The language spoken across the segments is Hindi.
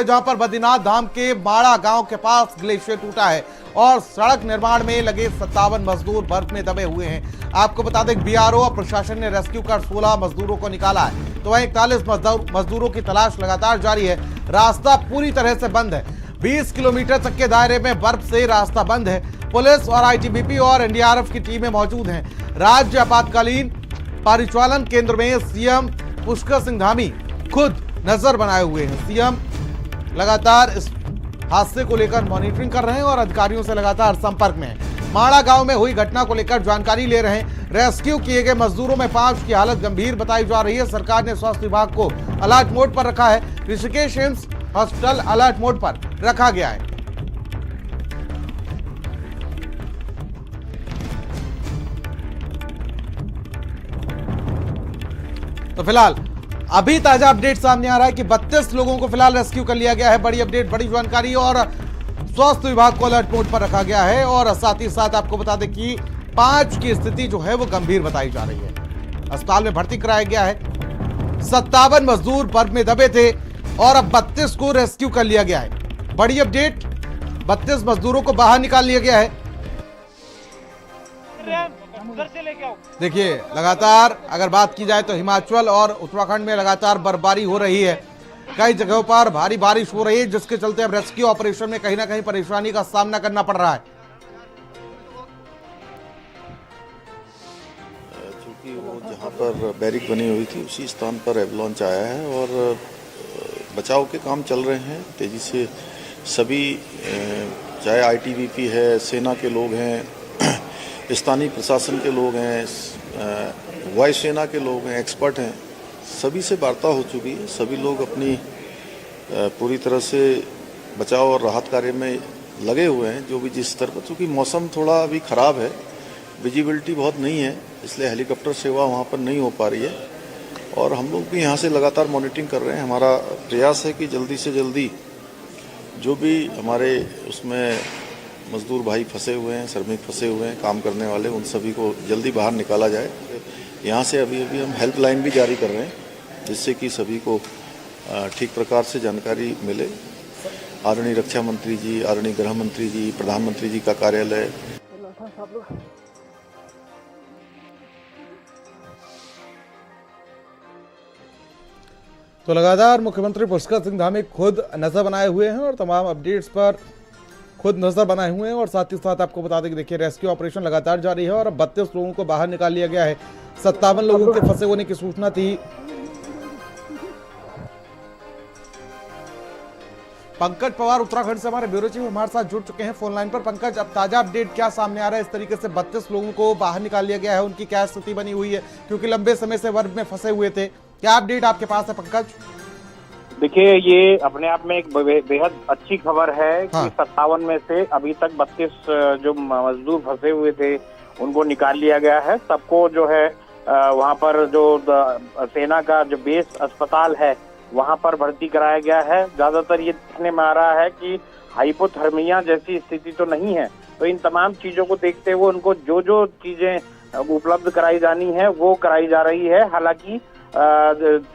जहां पर बद्रीनाथ धाम के माड़ा गांव के पास ग्लेशियर टूटा है और सड़क निर्माण में लगे 57 मजदूर बर्फ में दबे हुए हैं। आपको बता दें बीआरओ और प्रशासन ने रेस्क्यू कर 16 मजदूरों को निकाला है, तो वहीं 41 मजदूरों की तलाश लगातार जारी है। रास्ता पूरी तरह से बंद है। 20 किलोमीटर तक के दायरे में बर्फ से रास्ता बंद है। पुलिस और आईटीबीपी और एनडीआरएफ की टीमें मौजूद हैं। राज्य आपातकालीन परिचालन केंद्र में सीएम पुष्कर सिंह धामी खुद नजर बनाए हुए हैं। सीएम लगातार इस हादसे को लेकर मॉनिटरिंग कर रहे हैं और अधिकारियों से लगातार संपर्क में हैं। माड़ा गांव में हुई घटना को लेकर जानकारी ले रहे हैं। रेस्क्यू किए गए मजदूरों में 5 की हालत गंभीर बताई जा रही है। सरकार ने स्वास्थ्य विभाग को अलर्ट मोड पर रखा है। Rishikesh AIIMS hospital alert mode पर रखा गया है। तो फिलहाल अभी ताजा अपडेट सामने आ रहा है कि 32 लोगों को फिलहाल रेस्क्यू कर लिया गया है। बड़ी अपडेट, बड़ी जानकारी, और स्वास्थ्य विभाग को अलर्ट मोड पर रखा गया है। और साथ ही साथ आपको बता दें कि 5 की स्थिति जो है वो गंभीर बताई जा रही है। अस्पताल में भर्ती कराया गया है। 57 मजदूर बर्फ में दबे थे और अब 32 को रेस्क्यू कर लिया गया है। बड़ी अपडेट, 32 मजदूरों को बाहर निकाल लिया गया है। देखिए, लगातार अगर बात की जाए तो हिमाचल और उत्तराखंड में लगातार बर्फबारी हो रही है। कई जगहों पर भारी बारिश हो रही है, जिसके चलते अब रेस्क्यू ऑपरेशन में कहीं ना कहीं परेशानी का सामना करना पड़ रहा है। क्योंकि वो जहाँ पर बैरिक बनी हुई थी उसी स्थान पर एवलांच आया है और बचाव के काम चल रहे हैं तेजी से। सभी चाहे आईटीबीपी है, सेना के लोग हैं, स्थानीय प्रशासन के लोग हैं, वायुसेना के लोग हैं, एक्सपर्ट हैं, सभी से वार्ता हो चुकी है। सभी लोग अपनी पूरी तरह से बचाव और राहत कार्य में लगे हुए हैं, जो भी जिस स्तर पर। क्योंकि मौसम थोड़ा अभी ख़राब है, विजिबिलिटी बहुत नहीं है, इसलिए हेलीकॉप्टर सेवा वहाँ पर नहीं हो पा रही है। और हम लोग भी यहाँ से लगातार मॉनिटरिंग कर रहे हैं। हमारा प्रयास है कि जल्दी से जल्दी जो भी हमारे उसमें मजदूर भाई फंसे हुए हैं, श्रमिक फंसे हुए हैं, काम करने वाले, उन सभी को जल्दी बाहर निकाला जाए। यहाँ से अभी हम हेल्पलाइन भी जारी कर रहे हैं, जिससे कि सभी को ठीक प्रकार से जानकारी मिले। आदरणीय रक्षा मंत्री जी, आदरणीय गृह मंत्री जी, प्रधानमंत्री जी का कार्यालय। तो लगातार मुख्यमंत्री पुष्कर सिंह धामी खुद नजर बनाए हुए हैं और तमाम अपडेट्स पर खुद नजर बनाए हुए हैं। और साथ ही साथ आपको बता दें कि देखिए, रेस्क्यू ऑपरेशन लगातार जारी है और अब 32 लोगों को बाहर निकाल लिया गया है। 57 लोगों के फंसे होने की सूचना थी। पंकज पवार उत्तराखंड से हमारे ब्यूरो चीफ हमारे साथ जुड़ चुके हैं फोन लाइन पर। पंकज, अब ताजा अपडेट क्या सामने आ रहा है? इस तरीके से 32 लोगों को बाहर निकाल लिया गया है, उनकी क्या स्थिति बनी हुई है, क्योंकि लंबे समय से बर्फ में फंसे हुए थे? क्या अपडेट आपके पास है पंकज? देखिए, ये अपने आप में एक बेहद अच्छी खबर है कि 57 में से अभी तक 32 जो मजदूर फंसे हुए थे उनको निकाल लिया गया है। सबको जो है वहाँ पर जो सेना का जो बेस अस्पताल है वहाँ पर भर्ती कराया गया है। ज्यादातर ये देखने में आ रहा है कि हाइपोथर्मिया जैसी स्थिति तो नहीं है, तो इन तमाम चीजों को देखते हुए उनको जो जो चीजें उपलब्ध कराई जानी है वो कराई जा रही है। हालांकि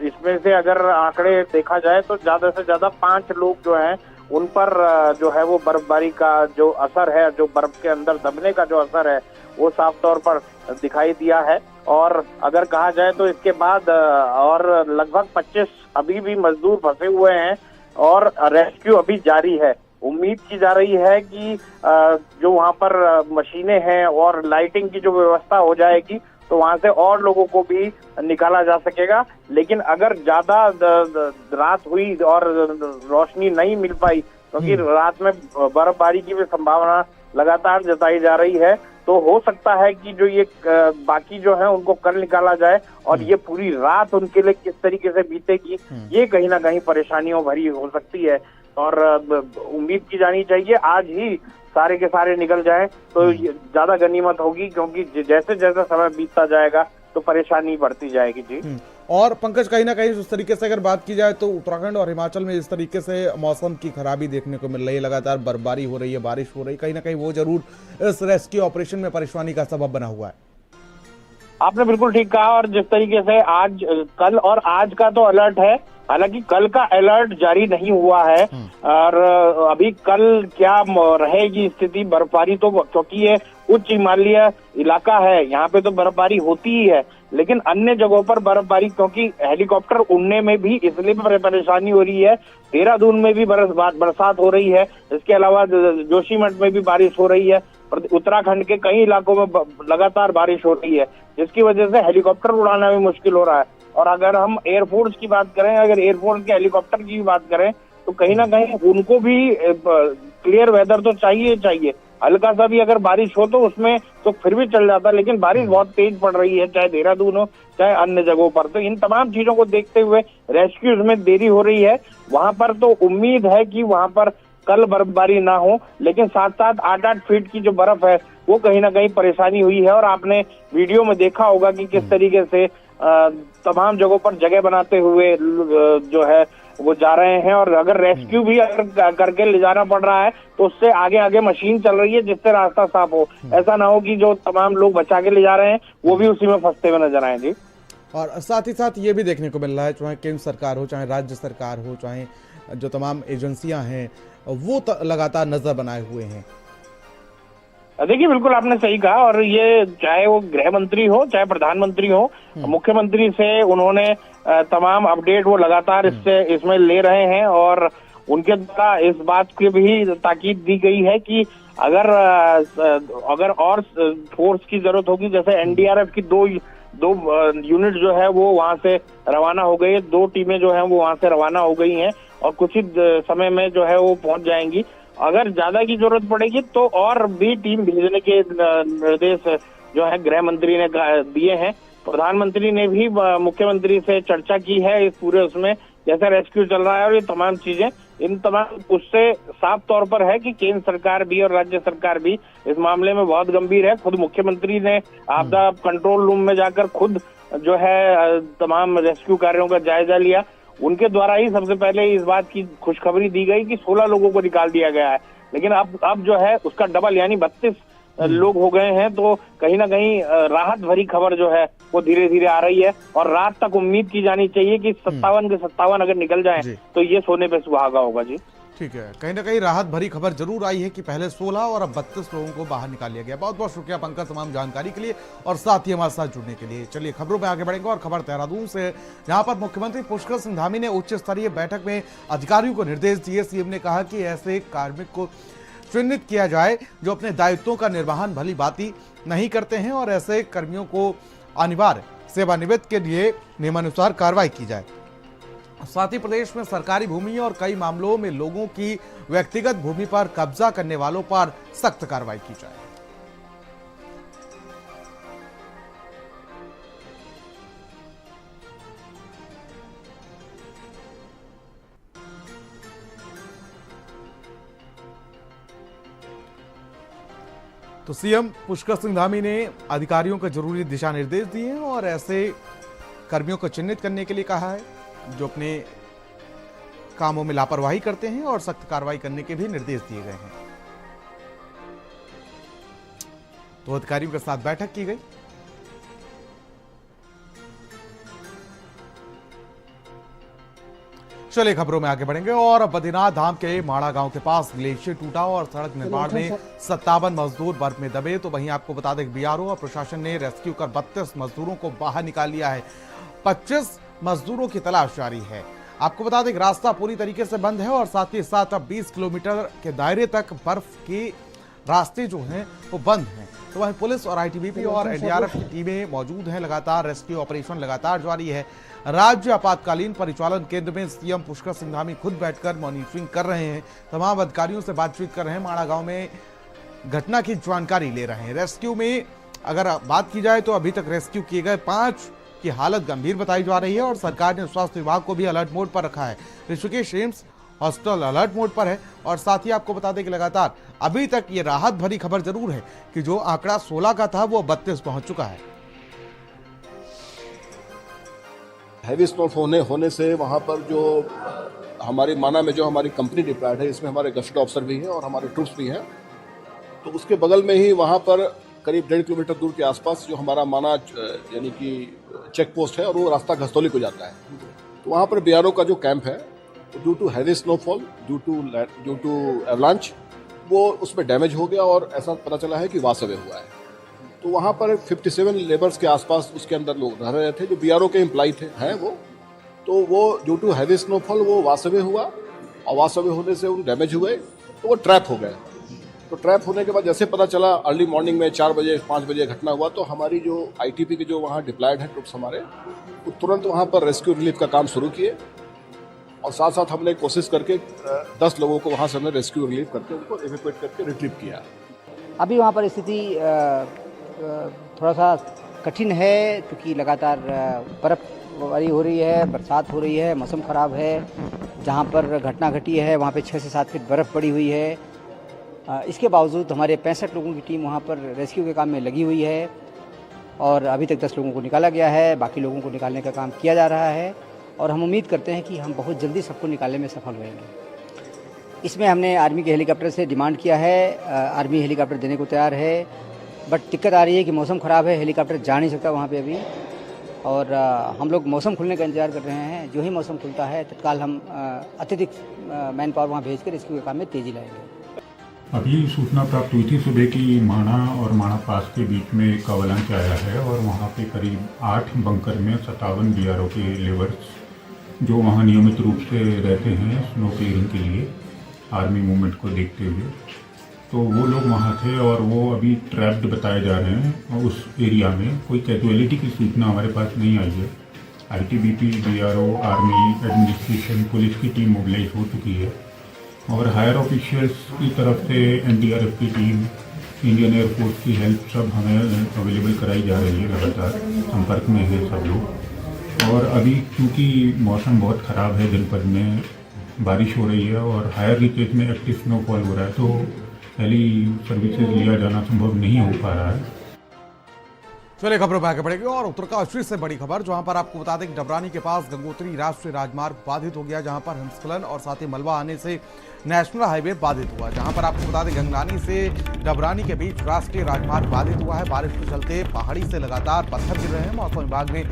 इसमें से अगर आंकड़े देखा जाए तो ज्यादा से ज्यादा 5 लोग जो हैं उन पर जो है वो बर्फबारी का जो असर है, जो बर्फ के अंदर दबने का जो असर है वो साफ तौर पर दिखाई दिया है। और अगर कहा जाए तो इसके बाद और लगभग 25 अभी भी मजदूर फंसे हुए हैं और रेस्क्यू अभी जारी है। उम्मीद की जा रही है कि जो वहाँ पर मशीनें हैं और लाइटिंग की जो व्यवस्था हो जाएगी तो वहां से और लोगों को भी निकाला जा सकेगा। लेकिन अगर ज्यादा रात हुई और रोशनी नहीं मिल पाई, क्योंकि रात में बर्फबारी की भी संभावना लगातार जताई जा रही है, तो हो सकता है कि जो ये बाकी जो है उनको कल निकाला जाए और ये पूरी रात उनके लिए किस तरीके से बीतेगी ये कहीं ना कहीं परेशानियों भरी हो सकती है। और उम्मीद की जानी चाहिए आज ही सारे के सारे निकल जाएं तो ज्यादा गनीमत होगी, क्योंकि जैसे जैसे समय बीतता जाएगा तो परेशानी बढ़ती जाएगी। जी, और पंकज, कहीं ना कहीं उस तरीके से अगर बात की जाए तो उत्तराखंड और हिमाचल में इस तरीके से मौसम की खराबी देखने को मिल रही है, लगातार बर्फबारी हो रही है, बारिश हो रही है, कहीं ना कहीं वो जरूर इस रेस्क्यू ऑपरेशन में परेशानी का सबब बना हुआ है। आपने बिल्कुल ठीक कहा। और जिस तरीके से आज, कल और आज का तो अलर्ट है, हालांकि कल का अलर्ट जारी नहीं हुआ है और अभी कल क्या रहेगी स्थिति बर्फबारी, तो क्योंकि ये उच्च हिमालय इलाका है, यहाँ पे तो बर्फबारी होती ही है, लेकिन अन्य जगहों पर बर्फबारी, क्योंकि हेलीकॉप्टर उड़ने में भी इसलिए परेशानी हो रही है, देहरादून में भी बरसात हो रही है, इसके अलावा जोशीमठ में भी बारिश हो रही है, उत्तराखंड के कई इलाकों में लगातार बारिश हो रही है, जिसकी वजह से हेलीकॉप्टर उड़ाना भी मुश्किल हो रहा है। और अगर हम एयरफोर्स की बात करें, अगर एयरफोर्स के हेलीकॉप्टर की भी बात करें, तो कहीं ना कहीं उनको भी क्लियर वेदर तो चाहिए। हल्का सा भी अगर बारिश हो तो उसमें तो फिर भी चल जाता, लेकिन बारिश बहुत तेज पड़ रही है, चाहे देहरादून हो चाहे अन्य जगहों पर। तो इन तमाम चीजों को देखते हुए रेस्क्यूज में देरी हो रही है। वहां पर तो उम्मीद है कि वहां पर कल बर्फबारी ना हो, लेकिन साथ साथ 8-8 फीट की जो बर्फ है वो कहीं ना कहीं परेशानी हुई है। और आपने वीडियो में देखा होगा कि किस तरीके से तमाम जगहों पर जगह बनाते हुए जो है वो जा रहे हैं। और अगर रेस्क्यू भी अगर करके ले जाना पड़ रहा है तो उससे आगे आगे मशीन चल रही है जिससे रास्ता साफ हो, ऐसा ना हो कि जो तमाम लोग बचा के ले जा रहे हैं वो भी उसी में फंसते हुए नजर आए। जी, और साथ ही साथ ये भी देखने को मिल रहा है, चाहे केंद्र सरकार हो, चाहे राज्य सरकार हो, चाहे जो तमाम एजेंसियां हैं वो लगातार नजर बनाए हुए हैं। देखिए, बिल्कुल आपने सही कहा। और ये चाहे वो गृह मंत्री हो चाहे प्रधानमंत्री हो, मुख्यमंत्री से उन्होंने तमाम अपडेट वो लगातार इसमें ले रहे हैं। और उनके द्वारा इस बात की भी ताकीद दी गई है कि अगर और फोर्स की जरूरत होगी, जैसे एनडीआरएफ की दो यूनिट जो है वो वहां से रवाना हो गई है, 2 टीमें जो है वो वहां से रवाना हो गई हैं और कुछ ही समय में जो है वो पहुंच जाएंगी। अगर ज्यादा की जरूरत पड़ेगी तो और भी टीम भेजने के निर्देश जो है गृह मंत्री ने दिए हैं। प्रधानमंत्री ने भी मुख्यमंत्री से चर्चा की है इस पूरे उसमें, जैसा रेस्क्यू चल रहा है और ये तमाम चीजें, इन तमाम उससे साफ तौर पर है कि केंद्र सरकार भी और राज्य सरकार भी इस मामले में बहुत गंभीर है। खुद मुख्यमंत्री ने आपदा कंट्रोल रूम में जाकर खुद जो है तमाम रेस्क्यू कार्यों का जायजा लिया। उनके द्वारा ही सबसे पहले इस बात की खुशखबरी दी गई कि 16 लोगों को निकाल दिया गया है, लेकिन अब जो है उसका डबल यानी 32 लोग हो गए हैं। तो कहीं ना कहीं राहत भरी खबर जो है वो धीरे धीरे आ रही है और रात तक उम्मीद की जानी चाहिए कि 57 के 57 अगर निकल जाएं तो ये सोने पे सुहागा होगा। जी, ठीक है, कहीं ना कहीं राहत भरी खबर जरूर आई है कि पहले 16 और अब 32 लोगों को बाहर निकाल लिया गया। बहुत बहुत शुक्रिया पंकज तमाम जानकारी के लिए और साथ ही हमारे साथ जुड़ने के लिए। चलिए खबरों में आगे बढ़ेंगे और खबर देहरादून से, जहां पर मुख्यमंत्री पुष्कर सिंह धामी ने उच्च स्तरीय बैठक में अधिकारियों को निर्देश दिए। सीएम ने कहा कि ऐसे कार्मिक को चिन्हित किया जाए जो अपने दायित्वों का निर्वहन भली भांति नहीं करते हैं और ऐसे कर्मियों को अनिवार्य सेवानिवृत्त के लिए नियमानुसार कार्रवाई की जाए। साथ ही प्रदेश में सरकारी भूमि और कई मामलों में लोगों की व्यक्तिगत भूमि पर कब्जा करने वालों पर सख्त कार्रवाई की जाए। तो सीएम पुष्कर सिंह धामी ने अधिकारियों को जरूरी दिशा निर्देश दिए हैं और ऐसे कर्मियों को चिन्हित करने के लिए कहा है जो अपने कामों में लापरवाही करते हैं और सख्त कार्रवाई करने के भी निर्देश दिए गए हैं। तो अधिकारियों के साथ बैठक की गई। चलिए खबरों में आगे बढ़ेंगे और बद्रीनाथ धाम के माड़ा गांव के पास ग्लेशियर टूटा और सड़क निर्माण में 57 मजदूर बर्फ में दबे। तो वहीं आपको बता दें बीआरओ और प्रशासन ने रेस्क्यू कर 32 मजदूरों को बाहर निकाल लिया है। 25 मजदूरों की तलाश जारी है। आपको बता दें रास्ता पूरी तरीके से बंद है और साथ ही साथ अब 20 किलोमीटर के दायरे तक बर्फ के रास्ते जो हैं वो बंद हैं। तो वहीं पुलिस और आईटीबीपी और एनडीआरएफ की टीमें मौजूद हैं। लगातार रेस्क्यू ऑपरेशन लगातार जारी है। राज्य आपातकालीन परिचालन केंद्र में सीएम पुष्कर सिंह धामी खुद बैठकर मॉनिटरिंग कर रहे हैं। तमाम अधिकारियों से बातचीत कर रहे हैं। माड़ा गांव में घटना की जानकारी ले रहे हैं। रेस्क्यू में अगर बात की जाए तो अभी तक रेस्क्यू किए गए 5 की हालत गंभीर बताई जा रही है और सरकार ने स्वास्थ्य विभाग को भी अलर्ट मोड पर रखा है। Rishikesh AIIMS hospital alert mode पर है और साथ ही आपको बता दें कि लगातार अभी तक ये राहत भरी खबर जरूर है कि जो आंकड़ा 16 का था वो 32 पहुंच चुका है। हैवी स्नोफॉल होने से वहाँ पर जो हमारी माना में जो हमारी कंपनी डिप्लॉयड है, इसमें हमारे गश्त ऑफिसर भी हैं और हमारे ट्रूप्स भी हैं। तो उसके बगल में ही वहाँ पर करीब 1.5 किलोमीटर दूर के आसपास जो हमारा माना यानी कि चेक पोस्ट है और वो रास्ता घस्तौली को जाता है। तो वहाँ पर बीआरओ का जो कैंप है, due to heavy snowfall, due to avalanche, वो उसमें डैमेज हो गया और ऐसा पता चला है कि वास अवे हुआ है। तो वहाँ पर 57 लेबर्स के आसपास उसके अंदर लोग रह रहे थे जो बीआरओ के एम्प्लॉय थे, हैं वो। तो वो ड्यू टू हैवी स्नोफॉल वो वास अवे हुआ, और वास अवे होने से उन डैमेज हुए, तो वो ट्रैप हो गए। तो ट्रैप होने के बाद जैसे पता चला अर्ली मॉर्निंग में 4 बजे 5 बजे घटना हुआ, तो हमारी जो आईटीपी के जो वहाँ डिप्लॉयड है ट्रुप्स हमारे, वो तुरंत वहाँ पर रेस्क्यू रिलीफ का काम शुरू किए, और साथ साथ हमने कोशिश करके 10 लोगों को वहाँ से हमने रेस्क्यू रिलीव करके उनको एवेक्यूएट करके रिट्रीव किया। अभी वहाँ पर स्थिति थोड़ा सा कठिन है, क्योंकि लगातार बर्फबारी हो रही है, बरसात हो रही है, मौसम ख़राब है। जहाँ पर घटना घटी है वहाँ पे 6 से 7 फीट बर्फ़ पड़ी हुई है। इसके बावजूद हमारे 65 लोगों की टीम वहाँ पर रेस्क्यू के काम में लगी हुई है, और अभी तक 10 लोगों को निकाला गया है, बाकी लोगों को निकालने का काम किया जा रहा है, और हम उम्मीद करते हैं कि हम बहुत जल्दी सबको निकालने में सफल होंगे। इसमें हमने आर्मी के हेलीकॉप्टर से डिमांड किया है, आर्मी हेलीकॉप्टर देने को तैयार है, बट दिक्कत आ रही है कि मौसम ख़राब है, हेलीकॉप्टर जा नहीं सकता वहाँ पे अभी, और हम लोग मौसम खुलने का इंतजार कर रहे हैं। जो ही मौसम खुलता है तत्काल हम अत्यधिक मैन पावर वहाँ भेज कर रेस्क्यू के काम में तेज़ी लाएंगे। अभी सूचना प्राप्त हुई थी सुबह की माणा और माणा पास के बीच में एक अवलांच आया है, और वहाँ पे करीब 8 बंकर में 57 बीआरओ के लेबर्स जो वहाँ नियमित रूप से रहते हैं स्नो क्लियरिंग के लिए आर्मी मूवमेंट को देखते हुए, तो वो लोग वहाँ थे, और वो अभी ट्रैप्ड बताए जा रहे हैं। और उस एरिया में कोई कैजुअलिटी की सूचना हमारे पास नहीं आई है। ITBP, BRO, army, administration, police की टीम मोबिलाइज हो चुकी है, और हायर ऑफिशियल्स की तरफ से एनडीआरएफ की टीम, इंडियन एयरफोर्स की हेल्प सब हमें अवेलेबल कराई जा रही है। लगातार संपर्क में है सब लोग। और अभी क्योंकि मौसम बहुत ख़राब है, जनपद में बारिश हो रही है और हायर रीचेज में एक्टिव स्नोफॉल हो रहा है, तो हेली सर्विसेज लिया जाना संभव नहीं हो पा रहा है। चलिए खबरों पर आगे बढ़ेगी, और उत्तरकाशी से बड़ी खबर, जहां पर आपको बता दें कि डबरानी के पास गंगोत्री राष्ट्रीय राजमार्ग बाधित हो गया, जहां पर हिमस्खलन और साथ ही मलबा आने से नेशनल हाईवे बाधित हुआ। जहां पर आपको बता दें गंगनानी से डबरानी के बीच राष्ट्रीय राजमार्ग बाधित हुआ है। बारिश के चलते पहाड़ी से लगातार पत्थर गिर रहे हैं। मौसम विभाग ने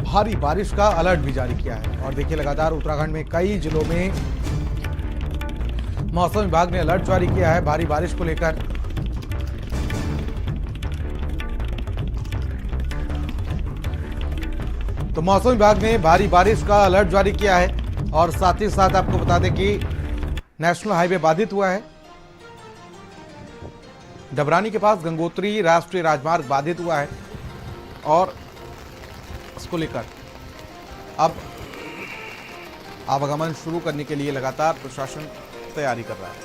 भारी बारिश का अलर्ट भी जारी किया है, और देखिए लगातार उत्तराखंड में कई जिलों में मौसम विभाग ने अलर्ट जारी किया है भारी बारिश को लेकर। तो मौसम विभाग ने भारी बारिश का अलर्ट जारी किया है, और साथ ही साथ आपको बता दें कि नेशनल हाईवे बाधित हुआ है। डबरानी के पास गंगोत्री राष्ट्रीय राजमार्ग बाधित हुआ है, और इसको लेकर अब आवागमन शुरू करने के लिए लगातार प्रशासन तैयारी कर रहा है।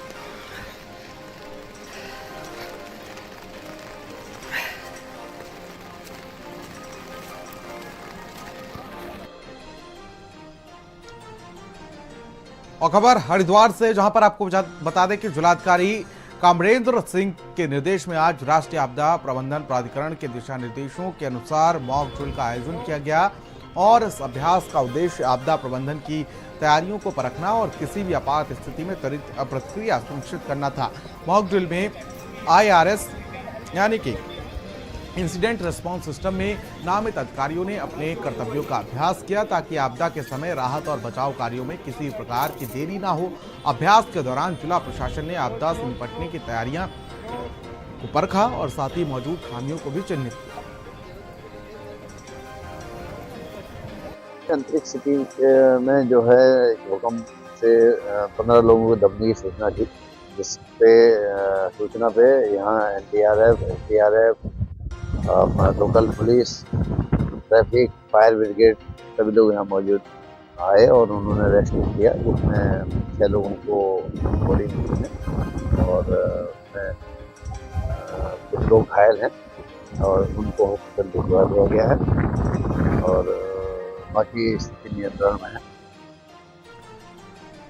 और खबर हरिद्वार से, जहां पर आपको बता दें कि जिलाधिकारी कामरेंद्र सिंह के निर्देश में आज राष्ट्रीय आपदा प्रबंधन प्राधिकरण के दिशा निर्देशों के अनुसार मॉक ड्रिल का आयोजन किया गया, और इस अभ्यास का उद्देश्य आपदा प्रबंधन की तैयारियों को परखना और किसी भी आपात स्थिति में त्वरित प्रतिक्रिया सुनिश्चित करना था। मॉक ड्रिल में IRS यानी कि इंसिडेंट रिस्पांस सिस्टम में नामित अधिकारियों ने अपने कर्तव्यों का अभ्यास किया, ताकि आपदा के समय राहत और बचाव कार्यों में किसी प्रकार की देरी ना हो। अभ्यास के दौरान जिला प्रशासन ने आपदा से निपटने की तैयारियां को परखा, और साथ ही मौजूद खामियों को भी चिन्हित किया। अंतरिक्ष सिटी में जो है भूकंप से 15 लोगों को दबने की सूचना थी, जिसपे सूचना पे यहाँ NDRF, SDRF, local police, traffic, fire brigade सभी लोग यहाँ मौजूद आए, और उन्होंने रेस्क्यू किया, जिसमें 6 लोगों को बॉडी मिली है, और कुछ लोग घायल हैं, और उनको हॉस्पिटल भिजवा दिया गया है, और बाकी स्थिति नियंत्रण में है।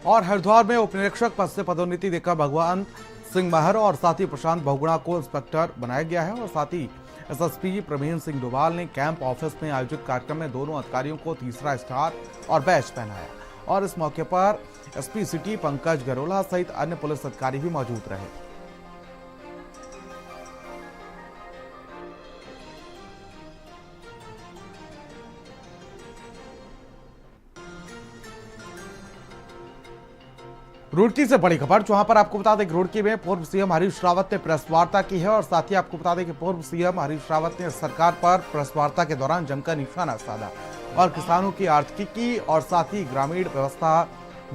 और हरिद्वार में उप निरीक्षक पद से पदोन्नति देकर भगवान सिंह महर और साथ ही प्रशांत बहुगुणा को इंस्पेक्टर बनाया गया है, और साथ ही SSP प्रवीण सिंह डोभाल ने कैंप ऑफिस में आयोजित कार्यक्रम में दोनों अधिकारियों को तीसरा स्टार और बैच पहनाया, और इस मौके पर SP सिटी पंकज गरोला सहित अन्य पुलिस अधिकारी भी मौजूद रहे। रुड़की से बड़ी खबर, जहां पर आपको बता दें कि रुड़की में पूर्व सीएम हरीश रावत ने प्रेस वार्ता की है और साथ ही आपको बता दें कि पूर्व सीएम हरीश रावत ने सरकार पर प्रेस वार्ता के दौरान जमकर निशाना साधा और किसानों की आर्थिकी और साथ ही ग्रामीण व्यवस्था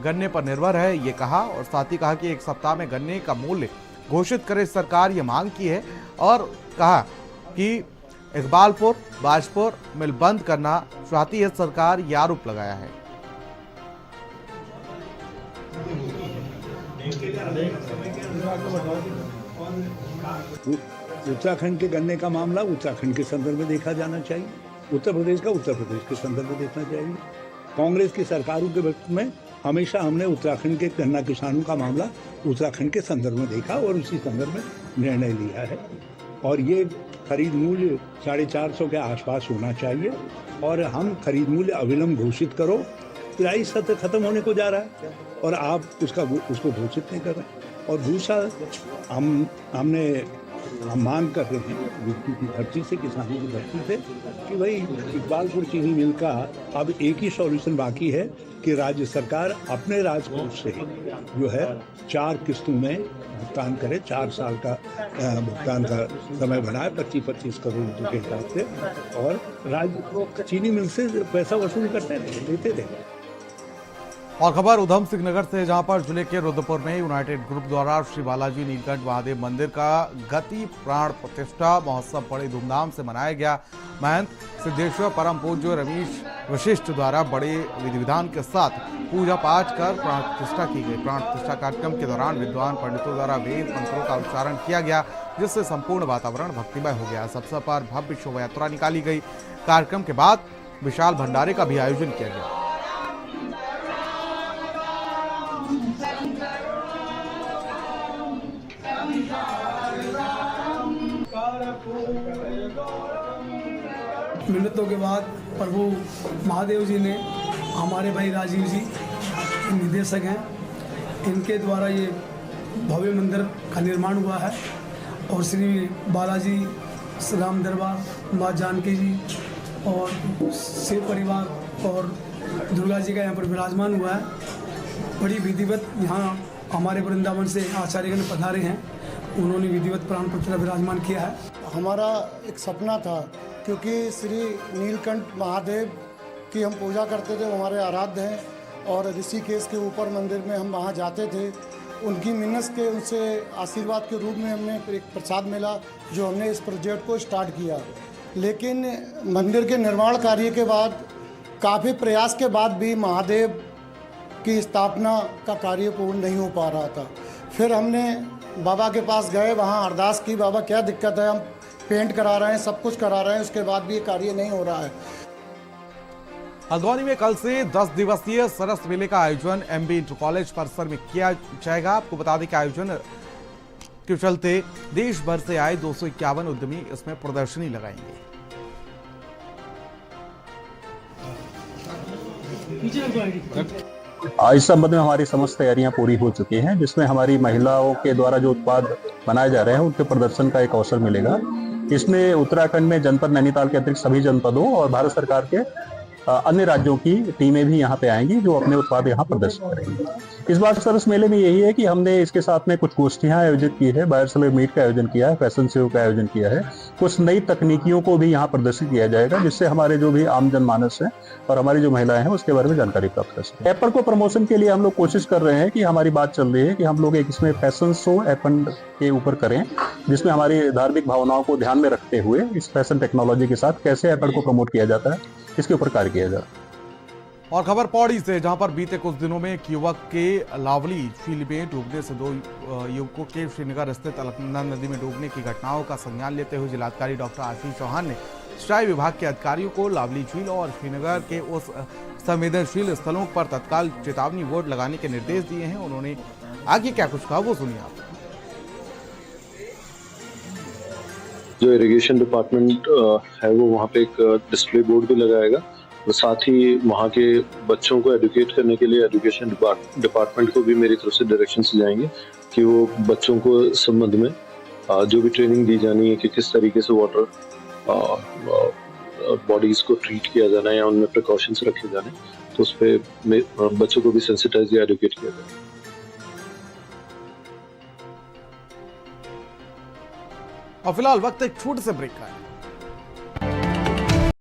गन्ने पर निर्भर है ये कहा, और साथ ही कहा कि एक सप्ताह में गन्ने का मूल्य घोषित करे सरकार ये मांग की है, और कहा कि इकबालपुर बाजपुर मिल बंद करना चाहती है सरकार, ये आरोप लगाया है। उत्तराखंड के गन्ने का मामला उत्तराखंड के संदर्भ में देखा जाना चाहिए, उत्तर प्रदेश का उत्तर प्रदेश के संदर्भ में देखना चाहिए। कांग्रेस की सरकारों के वक्त में हमेशा हमने उत्तराखंड के गन्ना किसानों का मामला उत्तराखंड के संदर्भ में देखा और उसी संदर्भ में निर्णय लिया है, और ये खरीद मूल्य 450 के आसपास होना चाहिए, और हम खरीद मूल्य अविलंब घोषित करो। पिराई सत्र खत्म होने को जा रहा है और आप उसको घोषित नहीं कर रहे। और दूसरा, हम मांग कर रहे हैं यूपी की धरती से, किसानों की धरती से, कि भाई इकबालपुर चीनी मिल का अब एक ही सॉल्यूशन बाकी है कि राज्य सरकार अपने राजकोष से जो है 4 किस्तों में भुगतान करे, 4 साल का भुगतान का समय बनाए 25-25 करोड़ रुपये के हिसाब से, और राज्य चीनी मिल से पैसा वसूल करते रहे, लेते रहे। और खबर उधम सिंह नगर से, जहां पर जिले के रुद्रपुर में यूनाइटेड ग्रुप द्वारा श्री बालाजी नीलकंठ महादेव मंदिर का गति प्राण प्रतिष्ठा महोत्सव बड़े धूमधाम से मनाया गया। महंत सिद्धेश्वर परम पूज्य रमेश वशिष्ठ द्वारा बड़े विधि विधान के साथ पूजा पाठ कर प्राण प्रतिष्ठा की गई। प्राण प्रतिष्ठा कार्यक्रम के दौरान विद्वान पंडितों द्वारा वेद मंत्रों का उच्चारण किया गया, जिससे संपूर्ण वातावरण भक्तिमय हो गया। इस अवसर पर भव्य शोभा यात्रा निकाली गई। कार्यक्रम के बाद विशाल भंडारे का भी आयोजन किया गया। मिन्नतों के बाद प्रभु महादेव जी ने, हमारे भाई राजीव जी निदेशक हैं, इनके द्वारा ये भव्य मंदिर का निर्माण हुआ है, और श्री बालाजी राम दरबार, माँ जानकी जी और शिव परिवार और दुर्गा जी का यहाँ पर विराजमान हुआ है। बड़ी विधिवत यहाँ हमारे वृंदावन से आचार्यगण पधारे हैं, उन्होंने विधिवत प्राण प्रतिष्ठा विराजमान किया है। हमारा एक सपना था, क्योंकि श्री नीलकंठ महादेव की हम पूजा करते थे, वो हमारे आराध्य हैं, और ऋषिकेश के ऊपर मंदिर में हम वहाँ जाते थे। उनकी मिन्नत के उनसे आशीर्वाद के रूप में हमने एक प्रसाद मिला, जो हमने इस प्रोजेक्ट को स्टार्ट किया। लेकिन मंदिर के निर्माण कार्य के बाद काफ़ी प्रयास के बाद भी महादेव की स्थापना का कार्य पूर्ण नहीं हो पा रहा था। फिर हमने बाबा के पास गए, वहाँ अरदास की, बाबा क्या दिक्कत है, हम पेंट करा रहे हैं, सब कुछ करा रहे हैं, उसके बाद भी ये कार्य नहीं हो रहा है। हल्द्वानी में कल से 10 दिवसीय सरस मेले का आयोजन एमबी इंटर कॉलेज परिसर में किया जाएगा। आपको बता दें कि आयोजन के चलते देश भर से आए 251 उद्यमी इसमें प्रदर्शनी लगाएंगे। इस संबंध में हमारी समस्त तैयारियां पूरी हो चुकी हैं, जिसमें हमारी महिलाओं के द्वारा जो उत्पाद बनाए जा रहे हैं उनके प्रदर्शन का एक अवसर मिलेगा। इसमें उत्तराखंड में जनपद नैनीताल के अतिरिक्त सभी जनपदों और भारत सरकार के अन्य राज्यों की टीमें भी यहाँ पे आएंगी, जो अपने उत्पाद यहाँ प्रदर्शित करेंगी। इस बार सरस मेले में यही है कि हमने इसके साथ में कुछ गोष्ठियां आयोजित की है, बायर सेलर मीट का आयोजन किया है, फैशन शो का आयोजन किया है, कुछ नई तकनीकियों को भी यहाँ प्रदर्शित किया जाएगा, जिससे हमारे जो भी आम जनमानस है और हमारी जो महिलाएं हैं उसके बारे में जानकारी प्राप्त कर सकें। एप्पल को प्रमोशन के लिए हम लोग कोशिश कर रहे हैं कि हमारी बात चल रही है कि हम लोग एक इसमें फैशन शो एप्पल के ऊपर करें, जिसमें हमारी धार्मिक भावनाओं को ध्यान में रखते हुए इस फैशन टेक्नोलॉजी के साथ कैसे एप्पल को प्रमोट किया जाता है, इसके ऊपर कार्य किया जाता है। और खबर पौड़ी से, जहां पर बीते कुछ दिनों में एक युवक के लावली झील में डूबने से 2 युवकों के श्रीनगर स्थित अलकनंदा नदी में डूबने की घटनाओं का संज्ञान लेते हुए जिलाधिकारी डॉक्टर आशीष चौहान ने सिंचाई विभाग के अधिकारियों को लावली झील और श्रीनगर के उस संवेदनशील स्थलों पर तत्काल चेतावनी बोर्ड लगाने के निर्देश दिए हैं। उन्होंने आगे क्या कुछ कहा वो सुनिए आप। जो इरिगेशन डिपार्टमेंट है वो वहाँ पे एक डिस्प्ले बोर्ड भी लगाएगा, और साथ ही वहाँ के बच्चों को एजुकेट करने के लिए एजुकेशन डिपार्टमेंट को भी मेरी तरफ से डायरेक्शंस जाएंगे कि वो बच्चों को संबंध में जो भी ट्रेनिंग दी जानी है कि किस तरीके से वाटर बॉडीज को ट्रीट किया जाना है या उनमें प्रिकॉशंस रखे जाने, तो उस पर बच्चों को भी सेंसिटाइज या एजुकेट किया जाए। और फिलहाल वक्त एक छोटे से ब्रेक का है।